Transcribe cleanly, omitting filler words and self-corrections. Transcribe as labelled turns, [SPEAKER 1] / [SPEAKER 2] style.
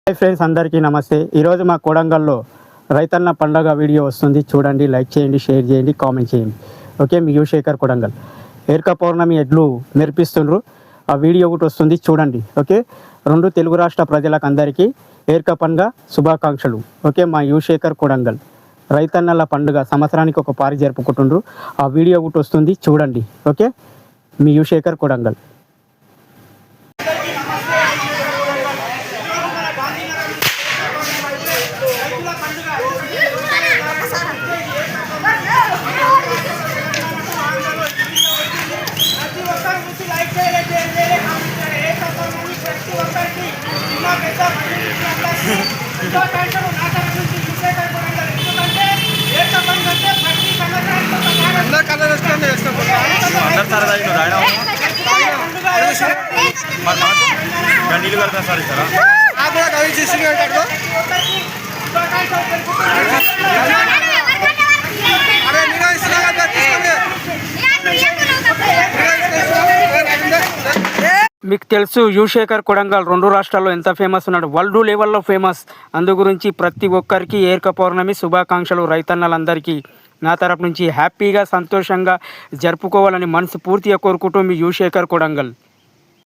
[SPEAKER 1] Hi friends, అందరికీ నమస్తే. ఈరోజు మా కొడంగల్లో రైతన్న పండగ వీడియో వస్తుంది, చూడండి. లైక్ చేయండి, షేర్ చేయండి, కామెంట్ చేయండి. ఓకే, మీ యువశేఖర్ కొడంగల్. ఏర్క పౌర్ణమి ఎడ్లు మెరిపిస్తుండ్రు, ఆ వీడియో ఒకటి వస్తుంది, చూడండి. ఓకే, రెండు తెలుగు రాష్ట్ర ప్రజలకు అందరికీ ఏర్క పండుగ శుభాకాంక్షలు. ఓకే, మా యువశేఖర్ కొడంగల్. రైతన్నల పండుగ సంవత్సరానికి ఒక పారి జరుపుకుంటుండ్రు, ఆ వీడియో ఒకటి వస్తుంది, చూడండి. ఓకే, మీ యువశేఖర్ కొడంగల్.
[SPEAKER 2] నీళ్ళు కడతా సార్ ఇస్తారా?
[SPEAKER 1] మీకు తెలుసు యువశేఖర్ కొడంగల్ రెండు రాష్ట్రాల్లో ఎంత ఫేమస్ ఉన్నాడు, వరల్డ్ లెవెల్లో ఫేమస్. అందు గురించి ప్రతి ఒక్కరికి ఏర్క పౌర్ణమి శుభాకాంక్షలు. రైతన్నలందరికీ నా తరపు నుంచి హ్యాపీగా సంతోషంగా జరుపుకోవాలని మనసు పూర్తిగా కోరుకుంటూ మీ యువశేఖర్ కొడంగల్.